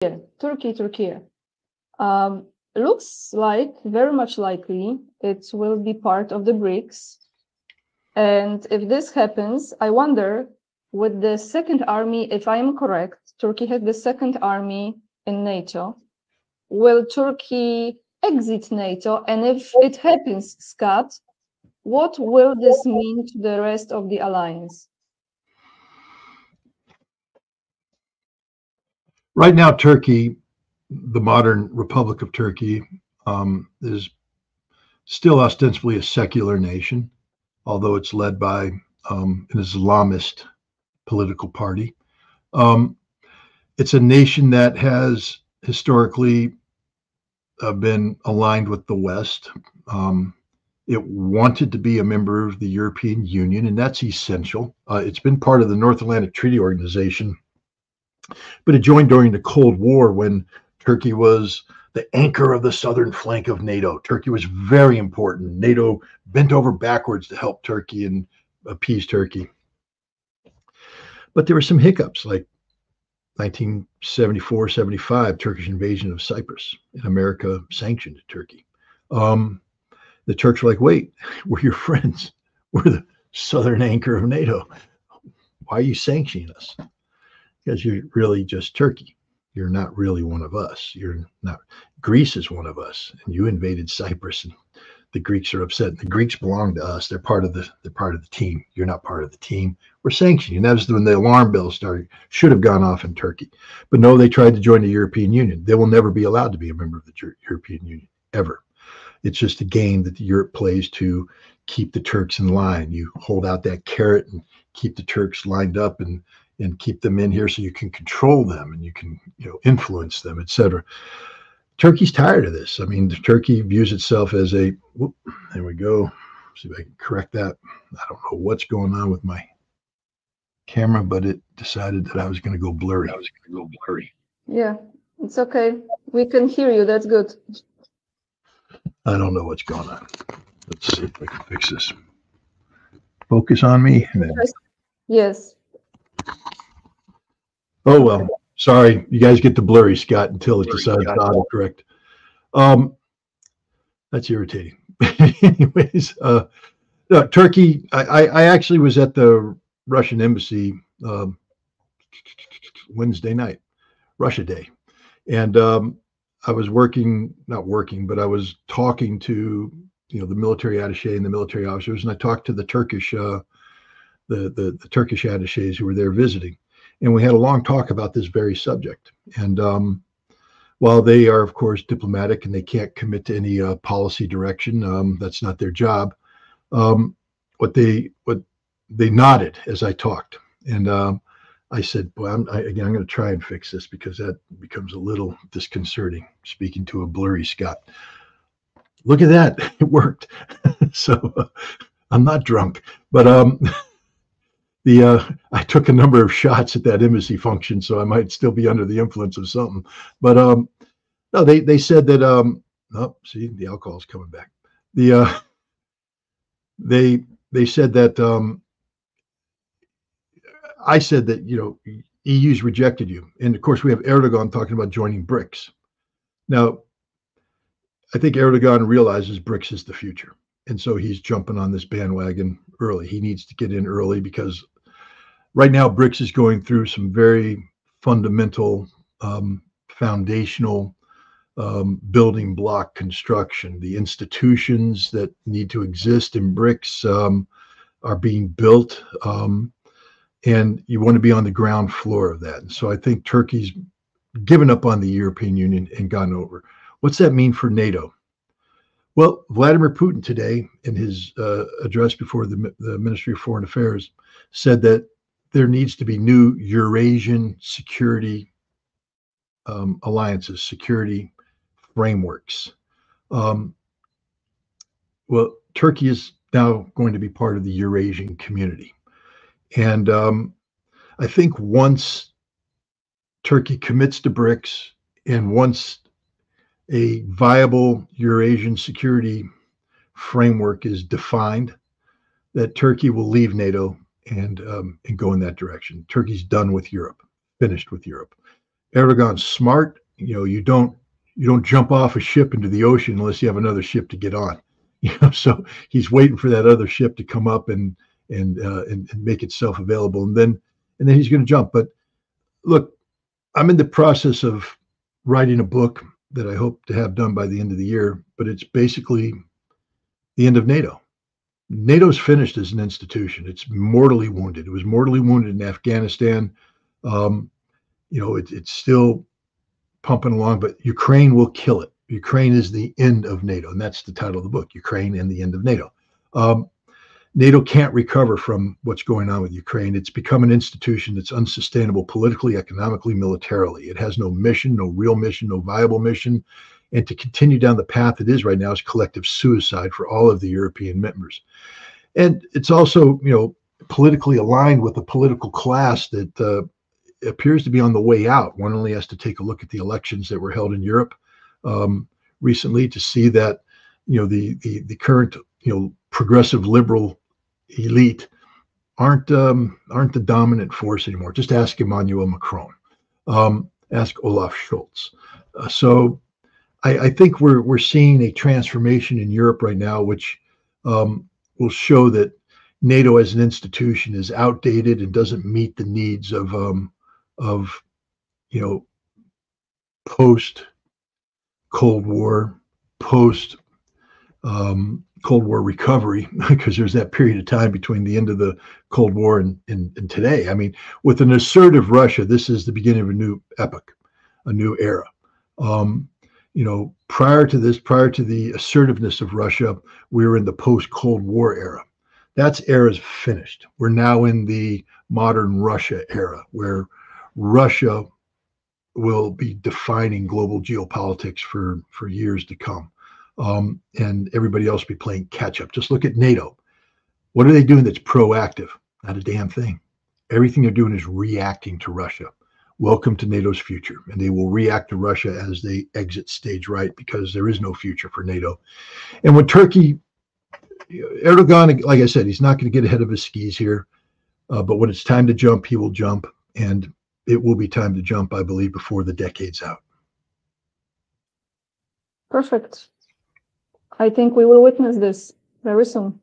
Turkey. Um, Looks like very much likely it will be part of the BRICS. And if this happens, I wonder, with the second army, if I am correct, Turkey has the second army in NATO. Will Turkey exit NATO? And if it happens, Scott, what will this mean to the rest of the alliance? Right now, Turkey, the modern Republic of Turkey, is still ostensibly a secular nation, although it's led by an Islamist political party. It's a nation that has historically been aligned with the West. It wanted to be a member of the European Union, and that's essential. It's been part of the North Atlantic Treaty Organization, but it joined during the Cold War when Turkey was the anchor of the southern flank of NATO. Turkey was very important. NATO bent over backwards to help Turkey and appease Turkey. But there were some hiccups, like 1974-75 Turkish invasion of Cyprus, and America sanctioned Turkey. The Turks were like, wait, we're your friends. We're the southern anchor of NATO. Why are you sanctioning us? Because you're really just Turkey. You're not really one of us. You're not. Greece is one of us, and you invaded Cyprus, and the Greeks are upset. The Greeks belong to us. They're part of the team. You're not part of the team. We're sanctioning. And that was when the alarm bells started. Should have gone off in Turkey, but no, they tried to join the European Union. They will never be allowed to be a member of the European Union ever. It's just a game that Europe plays to keep the Turks in line. You hold out that carrot and keep the Turks lined up and keep them in here so you can control them and you can influence them, etc. Turkey's tired of this. I mean, Turkey views itself as a, whoop, there we go. See if I can correct that. I don't know what's going on with my camera, but it decided that I was going to go blurry. Yeah, it's okay. We can hear you. That's good. I don't know what's going on. Let's see if I can fix this. Focus on me. Yes. Oh, well, sorry. You guys get the blurry, Scott, until it decides to autocorrect. That's irritating. Anyways, Turkey, I actually was at the Russian embassy Wednesday night, Russia Day. And I was not working, but I was talking to, the military attaché and the military officers. And I talked to the Turkish, the Turkish attachés who were there visiting. And we had a long talk about this very subject. And while they are, of course, diplomatic and they can't commit to any policy direction, that's not their job. What they nodded as I talked, and I said, "Boy, I'm going to try and fix this because that becomes a little disconcerting." Speaking to a blurry Scott. Look at that! It worked. So I'm not drunk, but I took a number of shots at that embassy function, so I might still be under the influence of something. But no, they said that. Oh, see, the alcohol's coming back. They said that. I said that EU's rejected you, and of course we have Erdogan talking about joining BRICS. Now, I think Erdogan realizes BRICS is the future, and so he's jumping on this bandwagon early. He needs to get in early because right now BRICS is going through some very fundamental, foundational building block construction. The institutions that need to exist in BRICS are being built, and you want to be on the ground floor of that. And so I think Turkey's given up on the European Union and gone over. What's that mean for NATO? Well, Vladimir Putin today, in his address before the Ministry of Foreign Affairs, said that there needs to be new Eurasian security alliances, security frameworks. Well, Turkey is now going to be part of the Eurasian community. And I think once Turkey commits to BRICS and once a viable Eurasian security framework is defined, that Turkey will leave NATO and go in that direction. Turkey's done with Europe, finished with Europe. Erdogan's smart. You don't jump off a ship into the ocean unless you have another ship to get on. So he's waiting for that other ship to come up and make itself available, and then he's going to jump. But look, I'm in the process of writing a book that I hope to have done by the end of the year, but it's basically the end of NATO. NATO's finished as an institution. It's mortally wounded. It was mortally wounded in Afghanistan. It's still pumping along, but Ukraine will kill it. Ukraine is the end of NATO, and that's the title of the book, Ukraine and the End of NATO. NATO can't recover from what's going on with Ukraine. It's become an institution that's unsustainable politically, economically, militarily. It has no mission, no real mission, no viable mission. And to continue down the path it is right now is collective suicide for all of the European members. And it's also, politically aligned with a political class that appears to be on the way out. One only has to take a look at the elections that were held in Europe recently to see that, the current, progressive liberal elite aren't the dominant force anymore. Just ask Emmanuel Macron, ask Olaf Scholz. So I think we're seeing a transformation in Europe right now, which will show that NATO as an institution is outdated and doesn't meet the needs of post Cold War, post Cold War recovery, because there's that period of time between the end of the Cold War and today. I mean, with an assertive Russia, this is the beginning of a new epoch, a new era. Prior to the assertiveness of Russia, we were in the post-Cold War era. That era is finished. We're now in the modern Russia era, where Russia will be defining global geopolitics for years to come. And everybody else will be playing catch up. Just look at NATO. What are they doing that's proactive? Not a damn thing. Everything they're doing is reacting to Russia. Welcome to NATO's future. And they will react to Russia as they exit stage right, because there is no future for NATO. And when Turkey, Erdogan, like I said, he's not going to get ahead of his skis here. But when it's time to jump, he will jump. And it will be time to jump, I believe, before the decade's out. Perfect. I think we will witness this very soon.